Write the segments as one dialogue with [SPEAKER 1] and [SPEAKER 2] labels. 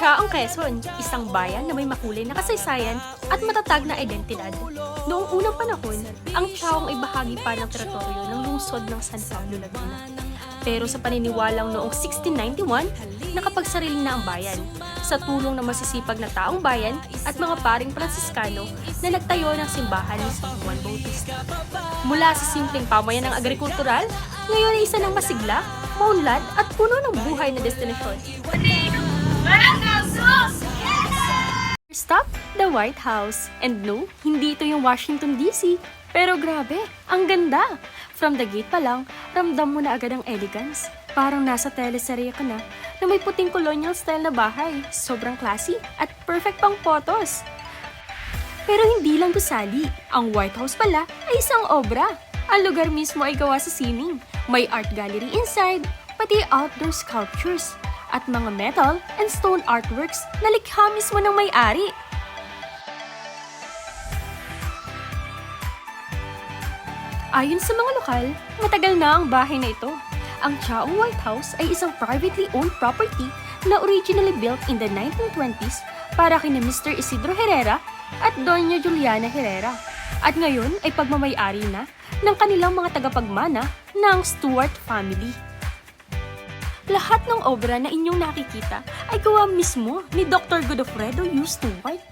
[SPEAKER 1] Chaong Quezon, isang bayan na may makulay na kasaysayan at matatag na identidad. Noong unang panahon, ang Chaong ay bahagi pa ng teritoryo ng lungsod ng San Pablo, Laguna. Pero sa paniniwalang noong 1691, nakapagsarili na ang bayan sa tulong ng masisipag na taong bayan at mga paring Fransiskano na nagtayo ng simbahan ni San Juan Bautista. Mula sa simpleng pamayan ng agrikultural, ngayon ay isa ng masigla, maunlad at puno ng buhay na destinasyon. Stop, the White House. And no, hindi ito yung Washington DC. Pero grabe, ang ganda! From the gate pa lang, ramdam mo na agad ang elegance. Parang nasa teleserye ka na may puting colonial style na bahay. Sobrang classy at perfect pang photos. Pero hindi lang gusali. Ang White House pala ay isang obra. Ang lugar mismo ay gawa sa sining. May art gallery inside, pati outdoor sculptures at mga metal and stone artworks na likha mismo ng may-ari. Ayon sa mga lokal, matagal na ang bahay na ito. Ang Chaong White House ay isang privately owned property na originally built in the 1920s para kina Mr. Isidro Herrera at Doña Juliana Herrera. At ngayon ay pagmamay-ari na ng kanilang mga tagapagmana ng Stuart family. Lahat ng obra na inyong nakikita ay gawa mismo ni Dr. Godofredo U. Stuart.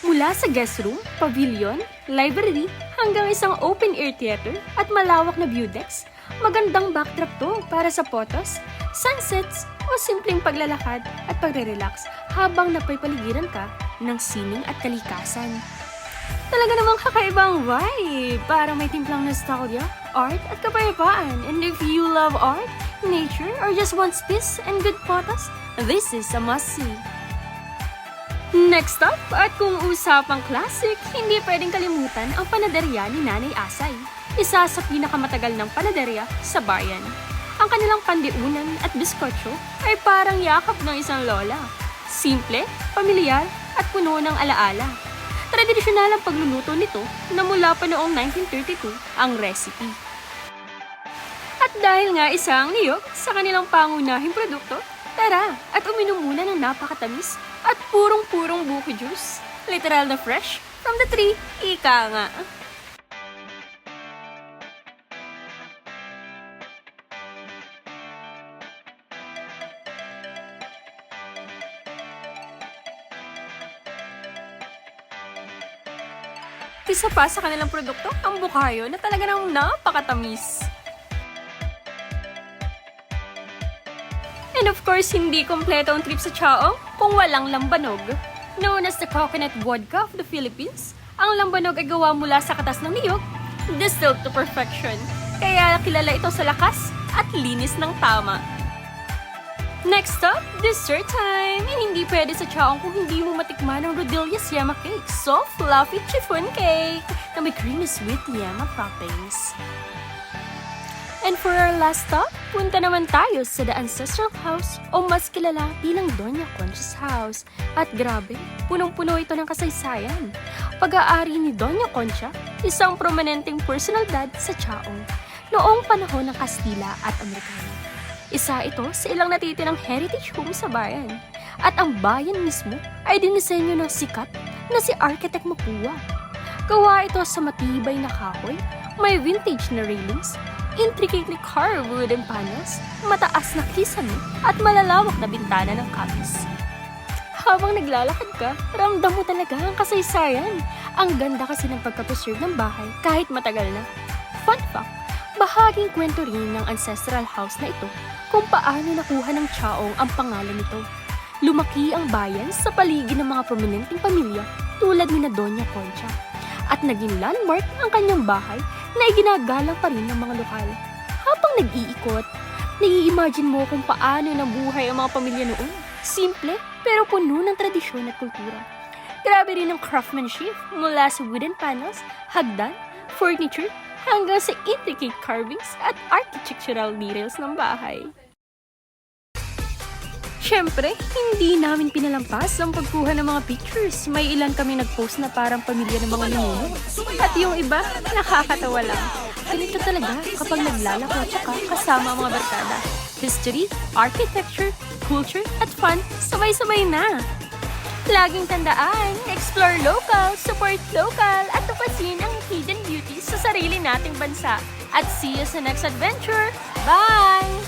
[SPEAKER 1] Mula sa guest room, pavilion, library, hanggang isang open-air theater at malawak na view decks, magandang backdrop to para sa photos, sunsets, o simpleng paglalakad at pagre-relax habang napapaligiran ka ng sining at kalikasan. Talaga namang kakaibang vibe, para may timplang nostalgia, art at kapayapaan. And if you love art, nature, or just want peace and good photos, this is a must-see. Next up, at kung usapang classic, hindi pwedeng kalimutan ang panaderya ni Nanay Asay, isa sa pinakamatagal ng panaderya sa bayan. Ang kanilang pandiunan at biskotso ay parang yakap ng isang lola. Simple, pamilyar, at puno ng alaala. Tradisyonal ang pagluluto nito na mula pa noong 1932 ang recipe. At dahil nga isang niyog sa kanilang pangunahing produkto, tara at uminom muna ng napakatamis at purong-purong buko juice. Literal na fresh from the tree, ika nga. Isa pa sa kanilang produkto, ang bukayo na talaga nang napakatamis. And of course, hindi kompleto ang trip sa Chaong kung walang lambanog. Known as the coconut vodka of the Philippines, ang lambanog ay gawa mula sa katas ng niyog, distilled to perfection. Kaya kilala ito sa lakas at linis ng tama. Next up, dessert time! And hindi pwede sa Chaong kung hindi mo matikman ang Rodillas Yema Cake. Soft, fluffy chiffon cake na may creamy sweet yema toppings. And for our last stop, punta naman tayo sa The Ancestral House o mas kilala bilang Doña Concha's House. At grabe, punong-puno ito ng kasaysayan. Pag-aari ni Doña Concha, isang prominenteng personalidad sa Chaong noong panahon ng Kastila at Amerikano. Isa ito sa ilang natitirang heritage home sa bayan. At ang bayan mismo ay dinisenyo ng sikat na si Architect Mapua. Gawa ito sa matibay na kahoy, may vintage na railings, intricately carved wooden panels, mataas na kisame at malalawak na bintana ng kapis. Habang naglalakad ka, ramdam mo talaga ang kasaysayan. Ang ganda kasi ng pagkapreserve ng bahay kahit matagal na. Fun fact, bahaging kwento rin ng ancestral house na ito kung paano nakuha ng Chaong ang pangalan nito. Lumaki ang bayan sa paligid ng mga prominenteng pamilya tulad ni na Doña Concha. At naging landmark ang kanyang bahay na iginagalang pa rin ng mga lokal. Habang nag-iikot, nai-imagine mo kung paano nabuhay ang mga pamilya noon. Simple pero puno ng tradisyon at kultura. Grabe rin ang craftsmanship mula sa wooden panels, hagdan, furniture, hanggang sa intricate carvings at architectural details ng bahay. Siyempre, hindi namin pinalampas ang pagkuha ng mga pictures. May ilan kami nag-post na parang pamilya ng mga ninuno. At yung iba, nakakatawa lang. Ganito talaga kapag naglalako at saka kasama ang mga barkada. history, architecture, culture, at fun, sabay-sabay na. Laging tandaan, explore local, support local, at tupasin ang hidden beauties sa sarili nating bansa. At see you sa next adventure. Bye!